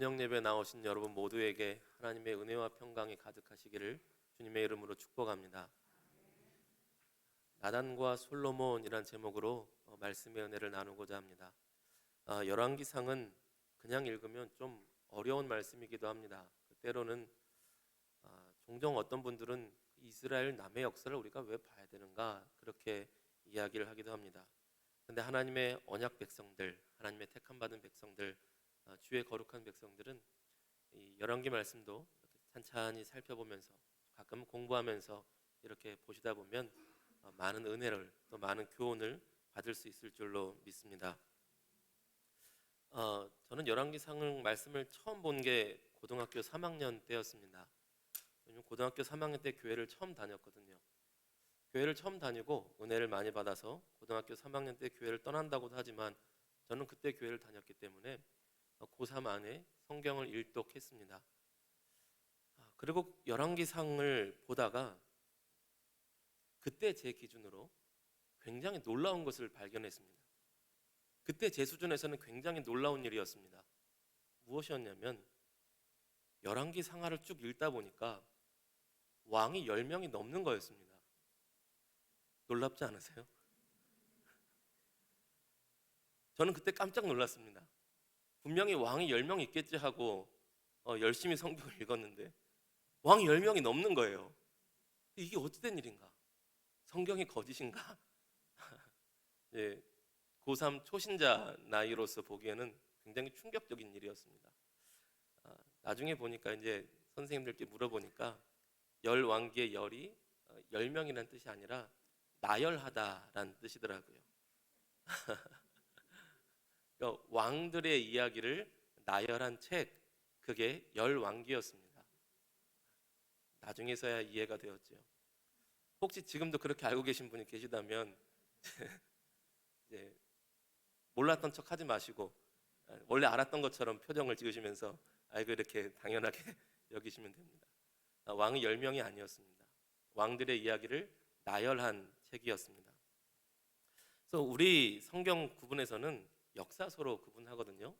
저녁 예배 나오신 여러분 모두에게 하나님의 은혜와 평강이 가득하시기를 주님의 이름으로 축복합니다. 나단과 솔로몬이란 제목으로 말씀의 은혜를 나누고자 합니다. 열왕기상은 그냥 읽으면 좀 어려운 말씀이기도 합니다. 때로는 종종 어떤 분들은 이스라엘 남의 역사를 우리가 왜 봐야 되는가 그렇게 이야기를 하기도 합니다. 그런데 하나님의 언약 백성들, 하나님의 택함 받은 백성들, 주의 거룩한 백성들은 이 열왕기 말씀도 이렇게 찬찬히 살펴보면서 가끔 공부하면서 이렇게 보시다 보면 많은 은혜를 또 많은 교훈을 받을 수 있을 줄로 믿습니다. 저는 열왕기상 말씀을 처음 본 게 고등학교 3학년 때였습니다. 왜냐면 고등학교 3학년 때 교회를 처음 다녔거든요. 교회를 처음 다니고 은혜를 많이 받아서 고등학교 3학년 때 교회를 떠난다고도 하지만 저는 그때 교회를 다녔기 때문에 고3 안에 성경을 일독했습니다. 그리고 열왕기상을 보다가 그때 제 기준으로 굉장히 놀라운 것을 발견했습니다. 그때 제 수준에서는 굉장히 놀라운 일이었습니다. 무엇이었냐면 열왕기상하를 쭉 읽다 보니까 왕이 10명이 넘는 거였습니다. 놀랍지 않으세요? 저는 그때 깜짝 놀랐습니다. 분명히 왕이 10명 있겠지 하고 열심히 성경을 읽었는데 왕이 10명이 넘는 거예요. 이게 어찌된 일인가? 성경이 거짓인가? 예, 고3 초신자 나이로서 보기에는 굉장히 충격적인 일이었습니다. 나중에 보니까 이제 선생님들께 물어보니까 열왕기의 열이 10명이라는 뜻이 아니라 나열하다라는 뜻이더라고요. 그러니까 왕들의 이야기를 나열한 책, 그게 열왕기였습니다. 나중에서야 이해가 되었죠. 혹시 지금도 그렇게 알고 계신 분이 계시다면 이제 몰랐던 척 하지 마시고 원래 알았던 것처럼 표정을 지으시면서 아이고 이렇게 당연하게 여기시면 됩니다. 왕이 10명이 아니었습니다. 왕들의 이야기를 나열한 책이었습니다. 그래서 우리 성경 구분에서는 역사서로 구분하거든요.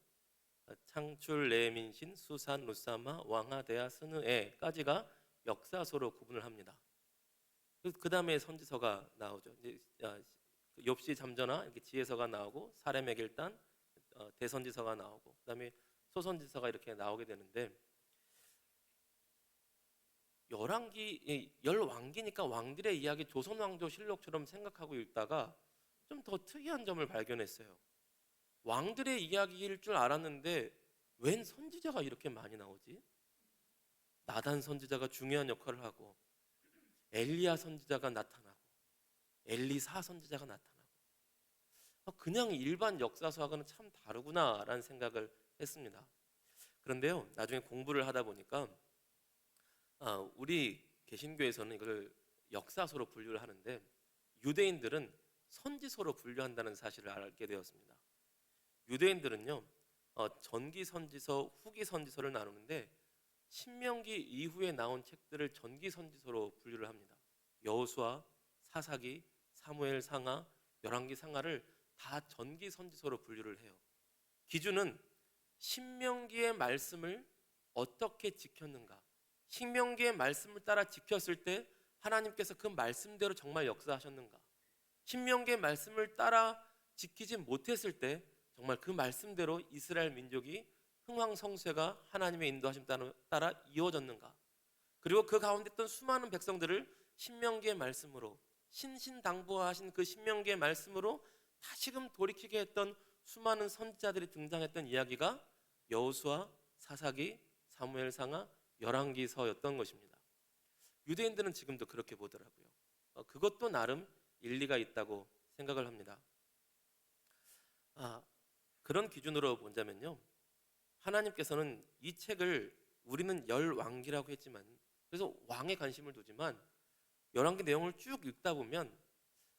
창출, 레민신, 수산, 루사마, 왕하, 데아, 스느에까지가 역사서로 구분을 합니다. 그 다음에 선지서가 나오죠. 이제 욥시 잠전하 이렇게 지혜서가 나오고 사렙 에겔단, 대선지서가 나오고 그다음에 소선지서가 이렇게 나오게 되는데 열왕기니까 왕들의 이야기 조선왕조실록처럼 생각하고 읽다가 좀 더 특이한 점을 발견했어요. 왕들의 이야기일 줄 알았는데 웬 선지자가 이렇게 많이 나오지? 나단 선지자가 중요한 역할을 하고 엘리야 선지자가 나타나고 엘리사 선지자가 나타나고 그냥 일반 역사서하고는 참 다르구나라는 생각을 했습니다. 그런데요, 나중에 공부를 하다 보니까 우리 개신교에서는 이걸 역사서로 분류를 하는데 유대인들은 선지서로 분류한다는 사실을 알게 되었습니다. 유대인들은요, 전기 선지서, 후기 선지서를 나누는데 신명기 이후에 나온 책들을 전기 선지서로 분류를 합니다. 여호수아, 사사기, 사무엘 상하, 열왕기 상하를 다 전기 선지서로 분류를 해요. 기준은 신명기의 말씀을 어떻게 지켰는가, 신명기의 말씀을 따라 지켰을 때 하나님께서 그 말씀대로 정말 역사하셨는가, 신명기의 말씀을 따라 지키지 못했을 때 정말 그 말씀대로 이스라엘 민족이 흥왕성쇠가 하나님의 인도하심 따라 이루어졌는가, 그리고 그 가운데 있던 수많은 백성들을 신명기의 말씀으로 신신당부하신 그 신명기의 말씀으로 다시금 돌이키게 했던 수많은 선지자들이 등장했던 이야기가 여호수아, 사사기, 사무엘 상하, 열왕기서였던 것입니다. 유대인들은 지금도 그렇게 보더라고요. 그것도 나름 일리가 있다고 생각을 합니다. 그런 기준으로 본다면요, 하나님께서는 이 책을 우리는 열왕기라고 했지만, 그래서 왕에 관심을 두지만 열왕기 내용을 쭉 읽다 보면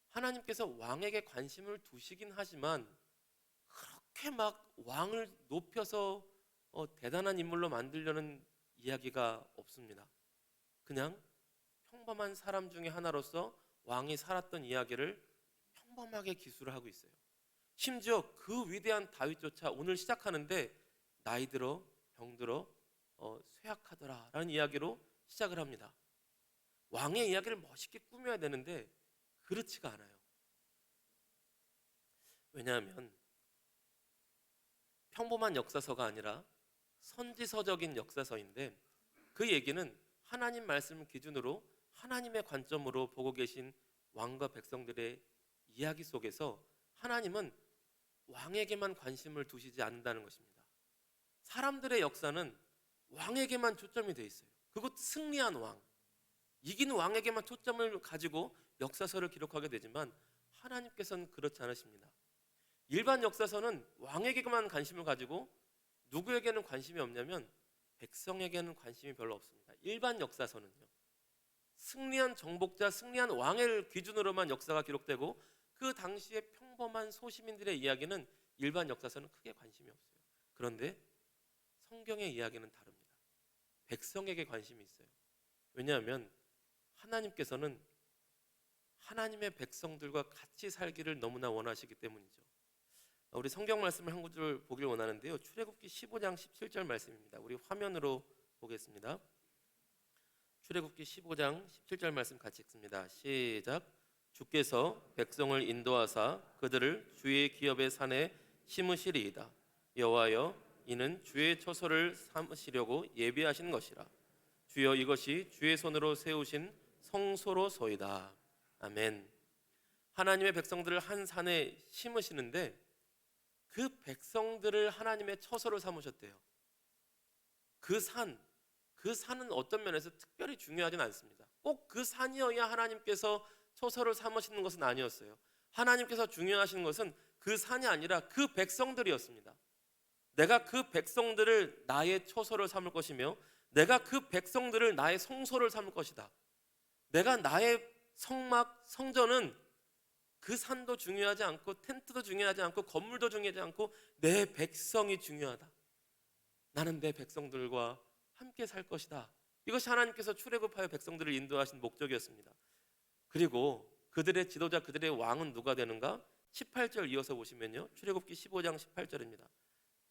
하나님께서 왕에게 관심을 두시긴 하지만 그렇게 막 왕을 높여서 대단한 인물로 만들려는 이야기가 없습니다. 그냥 평범한 사람 중에 하나로서 왕이 살았던 이야기를 평범하게 기술을 하고 있어요. 심지어 그 위대한 다윗조차 오늘 시작하는데 나이 들어 병들어 쇠약하더라라는 이야기로 시작을 합니다. 왕의 이야기를 멋있게 꾸며야 되는데 그렇지가 않아요. 왜냐하면 평범한 역사서가 아니라 선지서적인 역사서인데 그 얘기는 하나님 말씀을 기준으로 하나님의 관점으로 보고 계신 왕과 백성들의 이야기 속에서 하나님은 왕에게만 관심을 두시지 않는다는 것입니다. 사람들의 역사는 왕에게만 초점이 돼 있어요. 그것도 승리한 왕, 이긴 왕에게만 초점을 가지고 역사서를 기록하게 되지만 하나님께서는 그렇지 않으십니다. 일반 역사서는 왕에게만 관심을 가지고 누구에게는 관심이 없냐면 백성에게는 관심이 별로 없습니다. 일반 역사서는요. 승리한 정복자, 승리한 왕을 기준으로만 역사가 기록되고 그 당시의 평범한 소시민들의 이야기는 일반 역사서는 크게 관심이 없어요. 그런데 성경의 이야기는 다릅니다. 백성에게 관심이 있어요. 왜냐하면 하나님께서는 하나님의 백성들과 같이 살기를 너무나 원하시기 때문이죠. 우리 성경 말씀을 한 구절 보길 원하는데요. 출애굽기 15장 17절 말씀입니다. 우리 화면으로 보겠습니다. 출애굽기 15장 17절 말씀 같이 읽습니다. 시작. 주께서 백성을 인도하사 그들을 주의 기업의 산에 심으시리이다. 여호와여, 이는 주의 처소를 삼으시려고 예비하신 것이라. 주여, 이것이 주의 손으로 세우신 성소로소이다. 아멘. 하나님의 백성들을 한 산에 심으시는데 그 백성들을 하나님의 처소로 삼으셨대요. 그 산은 어떤 면에서 특별히 중요하진 않습니다. 꼭 그 산이어야 하나님께서 처소를 삼으시는 것은 아니었어요. 하나님께서 중요하신 것은 그 산이 아니라 그 백성들이었습니다. 내가 그 백성들을 나의 처소를 삼을 것이며 내가 그 백성들을 나의 성소를 삼을 것이다. 내가 나의 성막, 성전은 그 산도 중요하지 않고 텐트도 중요하지 않고 건물도 중요하지 않고 내 백성이 중요하다. 나는 내 백성들과 함께 살 것이다. 이것이 하나님께서 출애굽하여 백성들을 인도하신 목적이었습니다. 그리고 그들의 지도자, 그들의 왕은 누가 되는가? 18절 이어서 보시면요, 출애굽기 15장 18절입니다.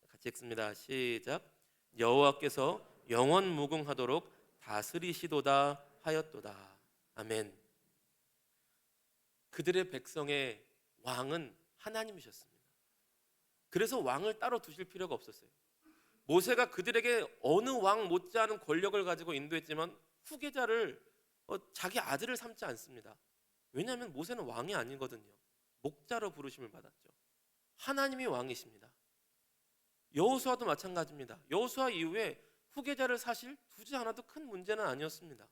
같이 읽습니다. 시작. 여호와께서 영원 무궁하도록 다스리시도다 하였도다. 아멘. 그들의 백성의 왕은 하나님이셨습니다. 그래서 왕을 따로 두실 필요가 없었어요. 모세가 그들에게 어느 왕 못지않은 권력을 가지고 인도했지만 후계자를 자기 아들을 삼지 않습니다. 왜냐하면 모세는 왕이 아니거든요. 목자로 부르심을 받았죠. 하나님이 왕이십니다. 여호수아도 마찬가지입니다. 여호수아 이후에 후계자를 사실 두지 않아도 큰 문제는 아니었습니다.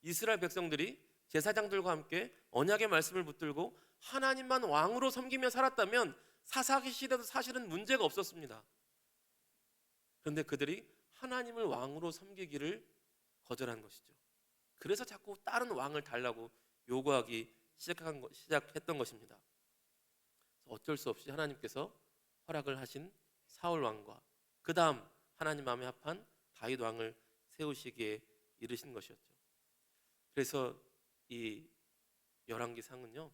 이스라엘 백성들이 제사장들과 함께 언약의 말씀을 붙들고 하나님만 왕으로 섬기며 살았다면 사사기 시대도 사실은 문제가 없었습니다. 그런데 그들이 하나님을 왕으로 섬기기를 거절한 것이죠. 그래서 자꾸 다른 왕을 달라고 요구하기 시작했던 것입니다. 어쩔 수 없이 하나님께서 허락을 하신 사울 왕과 그 다음 하나님 마음에 합한 다윗 왕을 세우시기에 이르신 것이었죠. 그래서 이 열왕기상은요,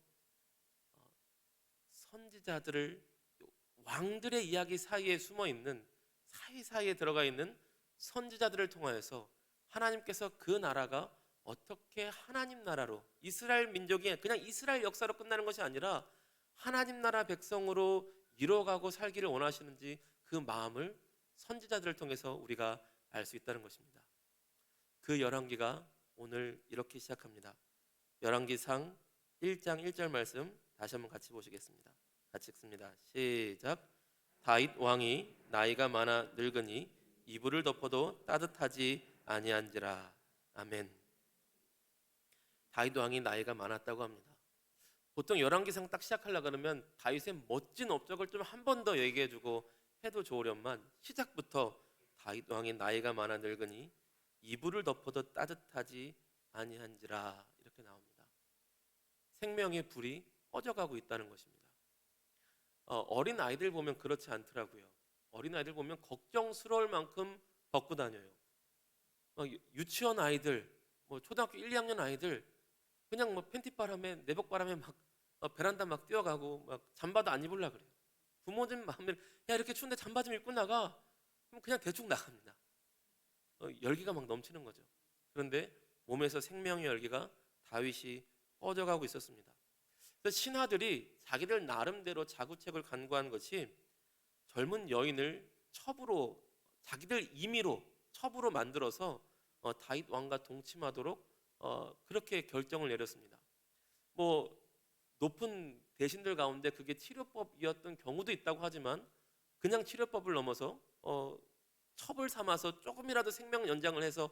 선지자들을 왕들의 이야기 사이에 숨어 있는 사이사이에 들어가 있는 선지자들을 통하여서 하나님께서 그 나라가 어떻게 하나님 나라로, 이스라엘 민족이 그냥 이스라엘 역사로 끝나는 것이 아니라 하나님 나라 백성으로 이뤄가고 살기를 원하시는지 그 마음을 선지자들을 통해서 우리가 알 수 있다는 것입니다. 그 열왕기가 오늘 이렇게 시작합니다. 열왕기상 1장 1절 말씀 다시 한번 같이 보시겠습니다. 같이 읽습니다. 시작. 다윗 왕이 나이가 많아 늙으니 이불을 덮어도 따뜻하지 아니한지라. 아멘. 다윗 왕이 나이가 많았다고 합니다. 보통 열왕기상 딱 시작하려고 그러면 다윗의 멋진 업적을 좀 한 번 더 얘기해주고 해도 좋으련만 시작부터 다윗 왕이 나이가 많아 늙으니 이불을 덮어도 따뜻하지 아니한지라 이렇게 나옵니다. 생명의 불이 꺼져가고 있다는 것입니다. 어린 아이들 보면 그렇지 않더라고요. 어린 아이들 보면 걱정스러울 만큼 벗고 다녀요. 유치원 아이들, 초등학교 1, 2학년 아이들 그냥 팬티바람에 내복바람에 막 베란다 막 뛰어가고 막 잠바도 안 입으려고 그래요. 부모님 마음에 야 이렇게 추운데 잠바 좀 입고 나가. 그럼 그냥 대충 나갑니다. 열기가 막 넘치는 거죠. 그런데 몸에서 생명의 열기가 다윗이 꺼져가고 있었습니다. 그래서 신하들이 자기들 나름대로 자구책을 간구한 것이 젊은 여인을 첩으로, 자기들 임의로 첩으로 만들어서 다윗 왕과 동침하도록 그렇게 결정을 내렸습니다. 뭐 높은 대신들 가운데 그게 치료법이었던 경우도 있다고 하지만 그냥 치료법을 넘어서 첩을 삼아서 조금이라도 생명 연장을 해서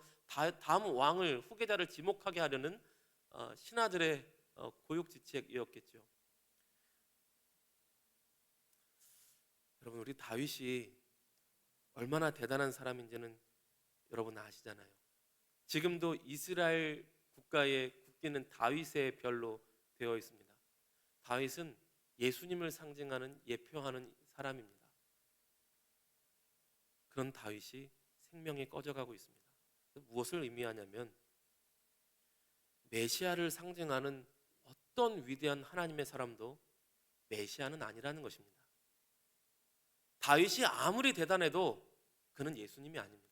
다음 왕을, 후계자를 지목하게 하려는 신하들의 고육지책이었겠죠. 여러분, 우리 다윗이 얼마나 대단한 사람인지는 여러분 아시잖아요. 지금도 이스라엘 국가의 국기는 다윗의 별로 되어 있습니다. 다윗은 예수님을 상징하는, 예표하는 사람입니다. 그런 다윗이 생명이 꺼져가고 있습니다. 무엇을 의미하냐면 메시아를 상징하는 어떤 위대한 하나님의 사람도 메시아는 아니라는 것입니다. 다윗이 아무리 대단해도 그는 예수님이 아닙니다.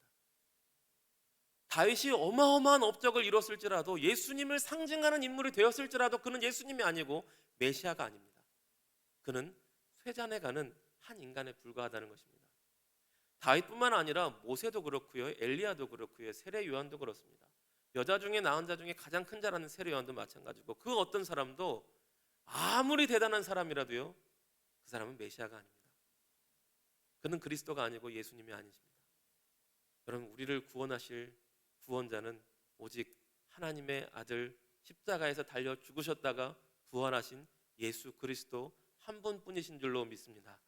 다윗이 어마어마한 업적을 이뤘을지라도, 예수님을 상징하는 인물이 되었을지라도 그는 예수님이 아니고 메시아가 아닙니다. 그는 쇠잔에 가는 한 인간에 불과하다는 것입니다. 다윗뿐만 아니라 모세도 그렇고요, 엘리야도 그렇고요, 세례 요한도 그렇습니다. 여자 중에 낳은 자 중에 가장 큰 자라는 세례 요한도 마찬가지고, 그 어떤 사람도 아무리 대단한 사람이라도요, 그 사람은 메시아가 아닙니다. 그는 그리스도가 아니고 예수님이 아니십니다. 여러분, 우리를 구원하실 구원자는 오직 하나님의 아들, 십자가에서 달려 죽으셨다가 부활하신 예수 그리스도 한 분뿐이신 줄로 믿습니다.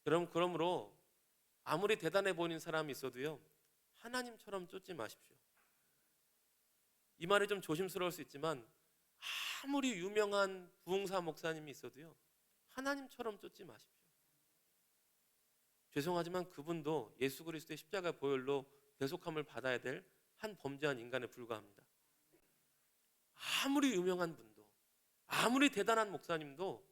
그러므로 아무리 대단해 보이는 사람이 있어도요, 하나님처럼 쫓지 마십시오. 이 말이 좀 조심스러울 수 있지만 아무리 유명한 부흥사 목사님이 있어도요, 하나님처럼 쫓지 마십시오. 죄송하지만 그분도 예수 그리스도의 십자가 보혈로 대속함을 받아야 될 한 범죄한 인간에 불과합니다. 아무리 유명한 분도, 아무리 대단한 목사님도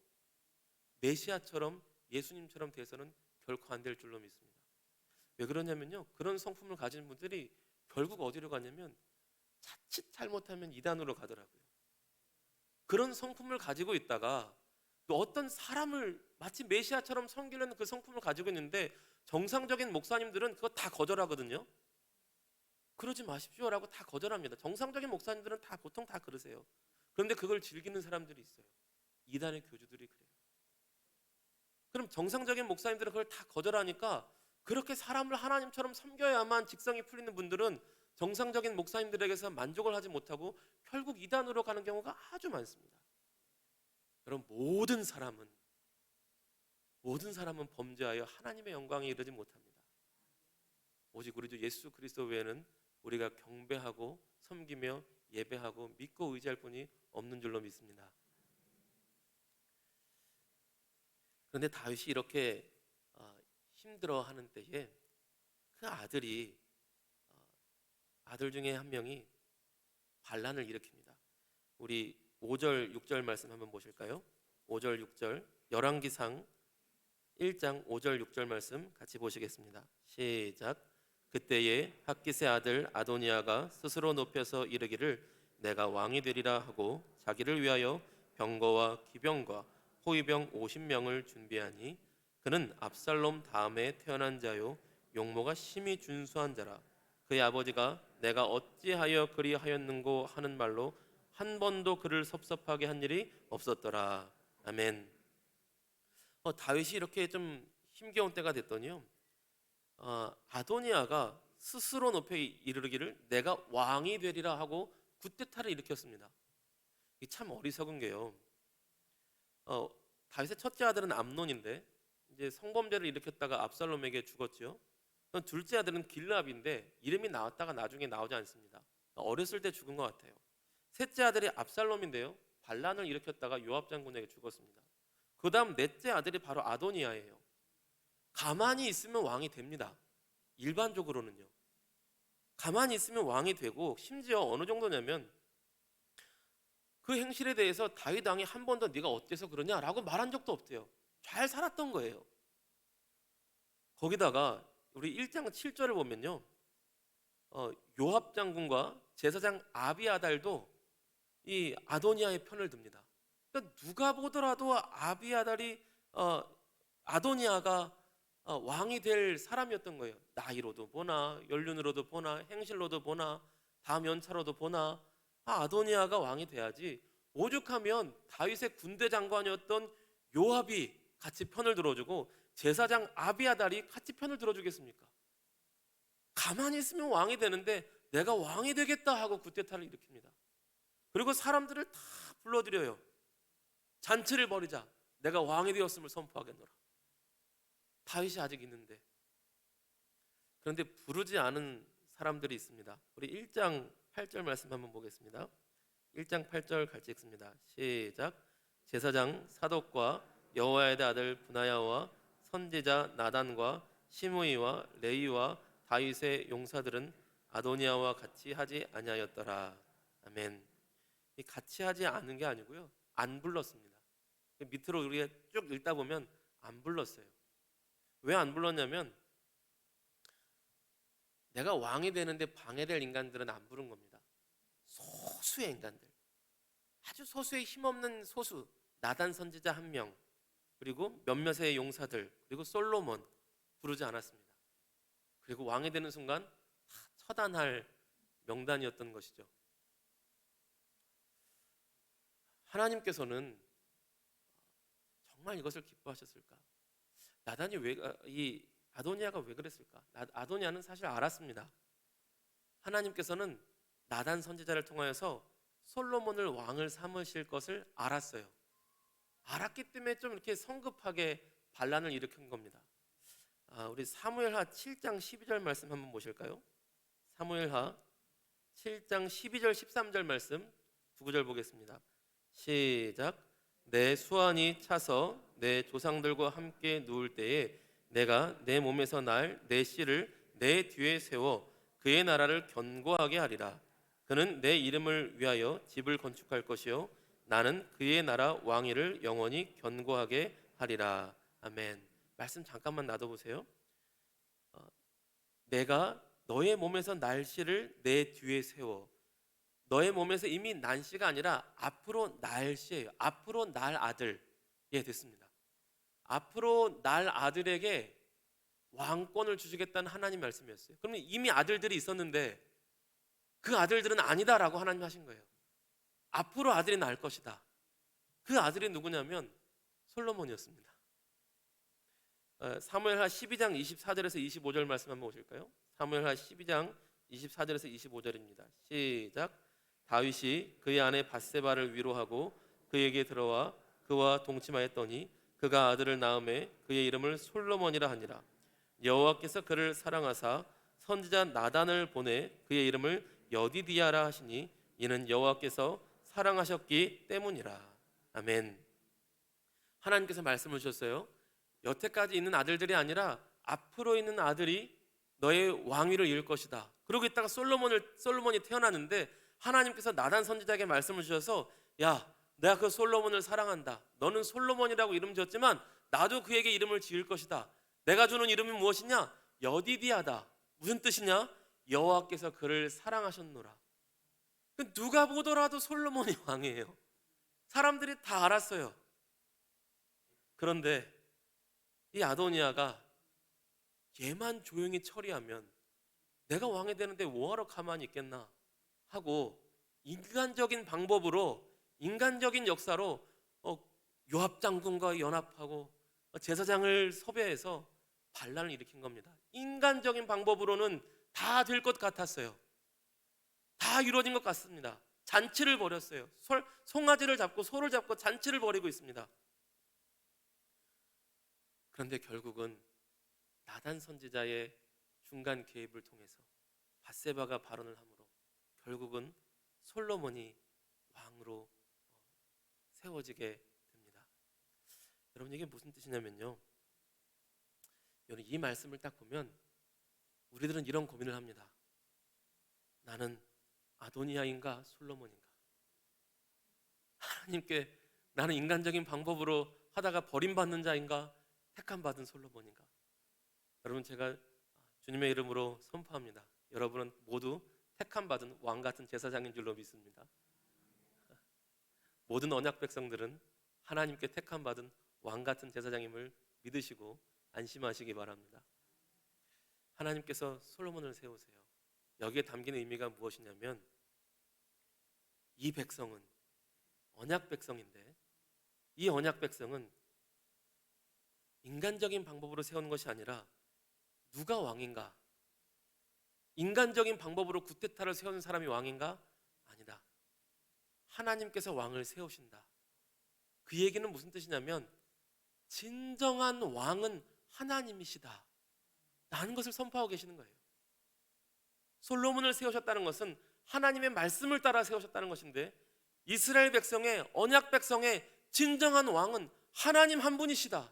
메시아처럼, 예수님처럼 돼서는 결코 안 될 줄로 믿습니다. 왜 그러냐면요, 그런 성품을 가진 분들이 결국 어디로 가냐면 자칫 잘못하면 이단으로 가더라고요. 그런 성품을 가지고 있다가 또 어떤 사람을 마치 메시아처럼 섬기려는 그 성품을 가지고 있는데, 정상적인 목사님들은 그거 다 거절하거든요. 그러지 마십시오라고 다 거절합니다. 정상적인 목사님들은 다 보통 다 그러세요. 그런데 그걸 즐기는 사람들이 있어요. 이단의 교주들이 그래요. 그럼 정상적인 목사님들은 그걸 다 거절하니까 그렇게 사람을 하나님처럼 섬겨야만 직성이 풀리는 분들은 정상적인 목사님들에게서 만족을 하지 못하고 결국 이단으로 가는 경우가 아주 많습니다. 여러분, 모든 사람은 범죄하여 하나님의 영광에 이르지 못합니다. 오직 우리 주 예수 그리스도 외에는 우리가 경배하고 섬기며 예배하고 믿고 의지할 분이 없는 줄로 믿습니다. 그런데 다윗이 이렇게 힘들어하는 때에 그 아들 중에 한 명이 반란을 일으킵니다. 우리 5절 6절 말씀 한번 보실까요? 5절 6절, 열왕기상 1장 5절 6절 말씀 같이 보시겠습니다. 시작. 그때에 핫깃의 아들 아도니아가 스스로 높여서 이르기를 내가 왕이 되리라 하고 자기를 위하여 병거와 기병과 호위병 50명을 준비하니 그는 압살롬 다음에 태어난 자요 용모가 심히 준수한 자라. 그의 아버지가 내가 어찌하여 그리하였는고 하는 말로 한 번도 그를 섭섭하게 한 일이 없었더라. 아멘. 다윗이 이렇게 좀 힘겨운 때가 됐더니요, 아도니아가 스스로 높여 이르기를 내가 왕이 되리라 하고 구테타를 일으켰습니다. 이게 참 어리석은 게요, 다윗의 첫째 아들은 암논인데 이제 성범죄를 일으켰다가 압살롬에게 죽었죠. 둘째 아들은 길르압인데 이름이 나왔다가 나중에 나오지 않습니다. 어렸을 때 죽은 것 같아요. 셋째 아들이 압살롬인데요, 반란을 일으켰다가 요압 장군에게 죽었습니다. 그 다음 넷째 아들이 바로 아도니아예요. 가만히 있으면 왕이 됩니다. 일반적으로는요. 가만히 있으면 왕이 되고, 심지어 어느 정도냐면 그 행실에 대해서 다윗 왕이 한 번도 네가 어때서 그러냐라고 말한 적도 없대요. 잘 살았던 거예요. 거기다가 우리 1장 7절을 보면요, 요압 장군과 제사장 아비아달도 이 아도니아의 편을 듭니다. 그러니까 누가 보더라도 아도니아가 왕이 될 사람이었던 거예요. 나이로도 보나, 연륜으로도 보나, 행실로도 보나, 다음 연차로도 보나, 아도니아가 왕이 돼야지. 오죽하면 다윗의 군대 장관이었던 요압이 같이 편을 들어주고 제사장 아비아달이 같이 편을 들어주겠습니까? 가만히 있으면 왕이 되는데 내가 왕이 되겠다 하고 구테타를 일으킵니다. 그리고 사람들을 다 불러들여요. 잔치를 벌이자. 내가 왕이 되었음을 선포하겠노라. 다윗이 아직 있는데. 그런데 부르지 않은 사람들이 있습니다. 우리 1장 8절 말씀 한번 보겠습니다. 1장 8절 같이 읽습니다. 시작. 제사장 사독과 여호야다의 아들 브나야와 선지자 나단과 시므이와 레위와 다윗의 용사들은 아도니아와 같이 하지 아니하였더라. 아멘. 이 같이 하지 않은 게 아니고요, 안 불렀습니다. 밑으로 우리가 쭉 읽다 보면 안 불렀어요. 왜 안 불렀냐면 내가 왕이 되는데 방해될 인간들은 안 부른 겁니다. 소수의 인간들, 아주 소수의 힘없는 소수, 나단 선지자 1명, 그리고 몇몇의 용사들, 그리고 솔로몬 부르지 않았습니다. 그리고 왕이 되는 순간 다 처단할 명단이었던 것이죠. 하나님께서는 정말 이것을 기뻐하셨을까? 이 아도니아가 왜 그랬을까? 아도니아는 사실 알았습니다. 하나님께서는 나단 선지자를 통하여서 솔로몬을 왕을 삼으실 것을 알았어요. 알았기 때문에 좀 이렇게 성급하게 반란을 일으킨 겁니다. 우리 사무엘하 7장 12절 말씀 한번 보실까요? 사무엘하 7장 12절 13절 말씀 두 구절 보겠습니다. 시작. 내 수완이 차서 내 조상들과 함께 누울 때에 내가 내 몸에서 날 내 씨를 내 뒤에 세워 그의 나라를 견고하게 하리라. 그는 내 이름을 위하여 집을 건축할 것이요 나는 그의 나라 왕위를 영원히 견고하게 하리라. 아멘. 말씀 잠깐만 놔둬보세요. 내가 너의 몸에서 날 씨를 내 뒤에 세워. 너의 몸에서 이미 난 씨가 아니라 앞으로 날 씨예요. 앞으로 날 아들. 예, 됐습니다. 앞으로 날 아들에게 왕권을 주시겠다는 하나님 말씀이었어요. 그러면 이미 아들들이 있었는데 그 아들들은 아니다라고 하나님 하신 거예요. 앞으로 아들이 날 것이다. 그 아들이 누구냐면 솔로몬이었습니다. 사무엘하 12장 24절에서 25절 말씀 한번 보실까요? 사무엘하 12장 24절에서 25절입니다. 시작. 다윗이 그의 아내 밧세바를 위로하고 그에게 들어와 그와 동침하였더니 그가 아들을 낳음에 그의 이름을 솔로몬이라 하니라. 여호와께서 그를 사랑하사 선지자 나단을 보내 그의 이름을 여디디아라 하시니 이는 여호와께서 사랑하셨기 때문이라. 아멘. 하나님께서 말씀을 주셨어요. 여태까지 있는 아들들이 아니라 앞으로 있는 아들이 너의 왕위를 이을 것이다. 그러고 있다가 솔로몬이 태어났는데 하나님께서 나단 선지자에게 말씀을 주셔서 야, 내가 그 솔로몬을 사랑한다. 너는 솔로몬이라고 이름 지었지만 나도 그에게 이름을 지을 것이다. 내가 주는 이름이 무엇이냐? 여디디아다. 무슨 뜻이냐? 여호와께서 그를 사랑하셨노라. 누가 보더라도 솔로몬이 왕이에요. 사람들이 다 알았어요. 그런데 이 아도니아가 얘만 조용히 처리하면 내가 왕이 되는데 뭐하러 가만히 있겠나 하고 인간적인 방법으로, 인간적인 역사로 요압 장군과 연합하고 제사장을 섭외해서 반란을 일으킨 겁니다. 인간적인 방법으로는 다 될 것 같았어요. 다 이루어진 것 같습니다. 잔치를 벌였어요. 송아지를 잡고 소를 잡고 잔치를 벌이고 있습니다. 그런데 결국은 나단 선지자의 중간 개입을 통해서 밧세바가 발언을 함으로 결국은 솔로몬이 왕으로 세워지게 됩니다. 여러분, 이게 무슨 뜻이냐면요, 여러분, 이 말씀을 딱 보면 우리들은 이런 고민을 합니다. 나는 아도니아인가 솔로몬인가? 하나님께 나는 인간적인 방법으로 하다가 버림받는 자인가 택함받은 솔로몬인가? 여러분, 제가 주님의 이름으로 선포합니다. 여러분은 모두 택함받은 왕 같은 제사장인 줄로 믿습니다. 모든 언약 백성들은 하나님께 택함받은 왕 같은 제사장임을 믿으시고 안심하시기 바랍니다. 하나님께서 솔로몬을 세우세요. 여기에 담긴 의미가 무엇이냐면 이 백성은 언약 백성인데 이 언약 백성은 인간적인 방법으로 세우는 것이 아니라 누가 왕인가? 인간적인 방법으로 구테타를 세우는 사람이 왕인가? 아니다. 하나님께서 왕을 세우신다. 그 얘기는 무슨 뜻이냐면 진정한 왕은 하나님이시다 라는 것을 선포하고 계시는 거예요. 솔로몬을 세우셨다는 것은 하나님의 말씀을 따라 세우셨다는 것인데 이스라엘 백성의 언약 백성의 진정한 왕은 하나님 한 분이시다.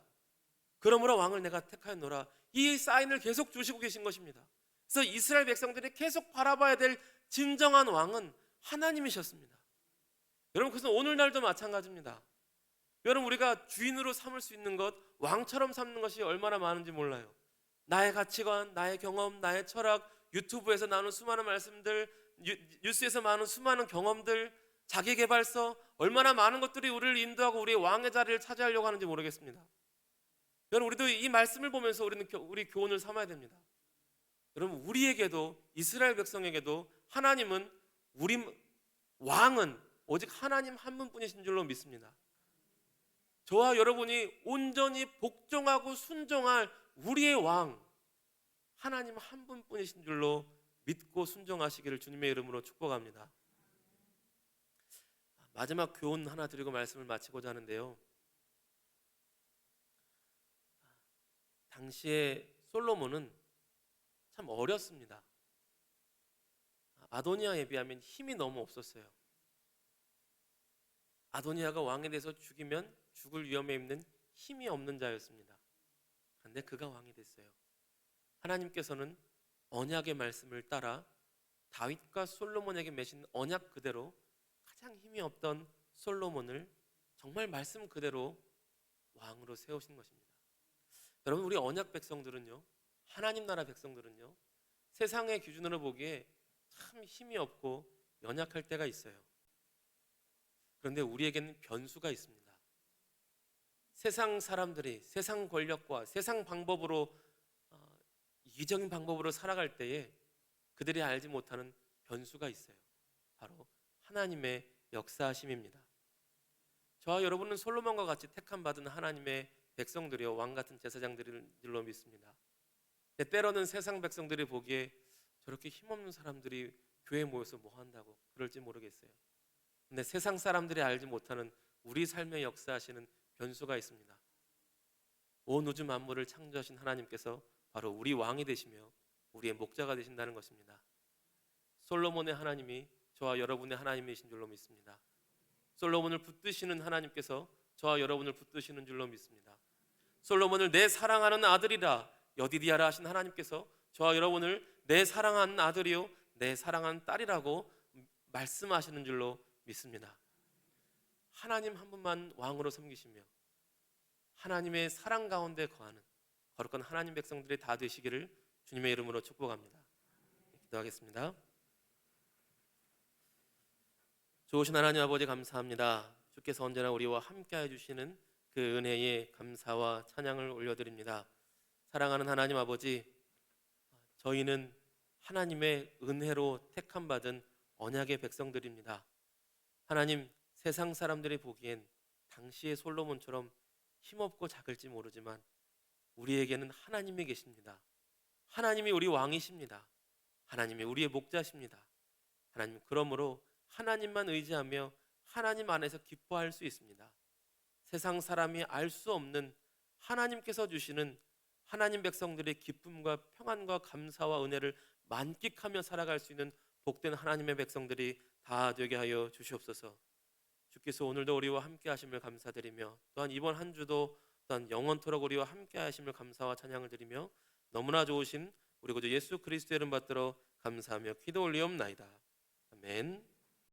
그러므로 왕을 내가 택하였노라. 이 사인을 계속 주시고 계신 것입니다. 그래서 이스라엘 백성들이 계속 바라봐야 될 진정한 왕은 하나님이셨습니다. 여러분, 그래서 오늘날도 마찬가지입니다. 여러분, 우리가 주인으로 삼을 수 있는 것, 왕처럼 삼는 것이 얼마나 많은지 몰라요. 나의 가치관, 나의 경험, 나의 철학, 유튜브에서 나오는 수많은 말씀들, 뉴스에서 나오는 수많은 경험들, 자기계발서, 얼마나 많은 것들이 우리를 인도하고 우리의 왕의 자리를 차지하려고 하는지 모르겠습니다. 여러분, 우리도 이 말씀을 보면서 우리 교훈을 삼아야 됩니다. 여러분, 우리에게도, 이스라엘 백성에게도 하나님은, 왕은 오직 하나님 한 분뿐이신 줄로 믿습니다. 저와 여러분이 온전히 복종하고 순종할 우리의 왕, 하나님 한 분뿐이신 줄로 믿고 순종하시기를 주님의 이름으로 축복합니다. 마지막 교훈 하나 드리고 말씀을 마치고자 하는데요. 당시에 솔로몬은 참 어렸습니다. 아도니아에 비하면 힘이 너무 없었어요. 아도니아가 왕에 대해서 죽이면 죽을 위험에 있는 힘이 없는 자였습니다. 그런데 그가 왕이 됐어요. 하나님께서는 언약의 말씀을 따라 다윗과 솔로몬에게 맺은 언약 그대로 가장 힘이 없던 솔로몬을 정말 말씀 그대로 왕으로 세우신 것입니다. 여러분, 우리 언약 백성들은요, 하나님 나라 백성들은요, 세상의 기준으로 보기에 참 힘이 없고 연약할 때가 있어요. 그런데 우리에게는 변수가 있습니다. 세상 사람들이 세상 권력과 세상 방법으로 이기적인 방법으로 살아갈 때에 그들이 알지 못하는 변수가 있어요. 바로 하나님의 역사하심입니다. 저와 여러분은 솔로몬과 같이 택함받은 하나님의 백성들이요, 왕같은 제사장들인 줄로 믿습니다. 때로는 세상 백성들이 보기에 저렇게 힘없는 사람들이 교회에 모여서 뭐 한다고 그럴지 모르겠어요. 근데 세상 사람들이 알지 못하는 우리 삶의 역사하시는 변수가 있습니다. 온 우주 만물을 창조하신 하나님께서 바로 우리 왕이 되시며 우리의 목자가 되신다는 것입니다. 솔로몬의 하나님이 저와 여러분의 하나님이신 줄로 믿습니다. 솔로몬을 붙드시는 하나님께서 저와 여러분을 붙드시는 줄로 믿습니다. 솔로몬을 내 사랑하는 아들이라 여디디아라 하신 하나님께서 저와 여러분을 내 사랑하는 아들이요 내 사랑하는 딸이라고 말씀하시는 줄로 믿습니다. 하나님 한 분만 왕으로 섬기시며 하나님의 사랑 가운데 거하는 거룩한 하나님 백성들이 다 되시기를 주님의 이름으로 축복합니다. 기도하겠습니다. 좋으신 하나님 아버지, 감사합니다. 주께서 언제나 우리와 함께해 주시는 그 은혜에 감사와 찬양을 올려드립니다. 사랑하는 하나님 아버지, 저희는 하나님의 은혜로 택함받은 언약의 백성들입니다. 하나님, 세상 사람들이 보기엔 당시의 솔로몬처럼 힘없고 작을지 모르지만 우리에게는 하나님이 계십니다. 하나님이 우리 왕이십니다. 하나님이 우리의 목자십니다. 하나님, 그러므로 하나님만 의지하며 하나님 안에서 기뻐할 수 있습니다. 세상 사람이 알 수 없는 하나님께서 주시는 하나님 백성들의 기쁨과 평안과 감사와 은혜를 만끽하며 살아갈 수 있는 복된 하나님의 백성들이 다 되게 하여 주시옵소서. 주께서 오늘도 우리와 함께 하심을 감사드리며 또한 이번 한 주도 또한 영원토록 우리와 함께 하심을 감사와 찬양을 드리며 너무나 좋으신 우리 구주 예수 그리스도의 이름 받들어 감사하며 기도 올리옵나이다. 아멘.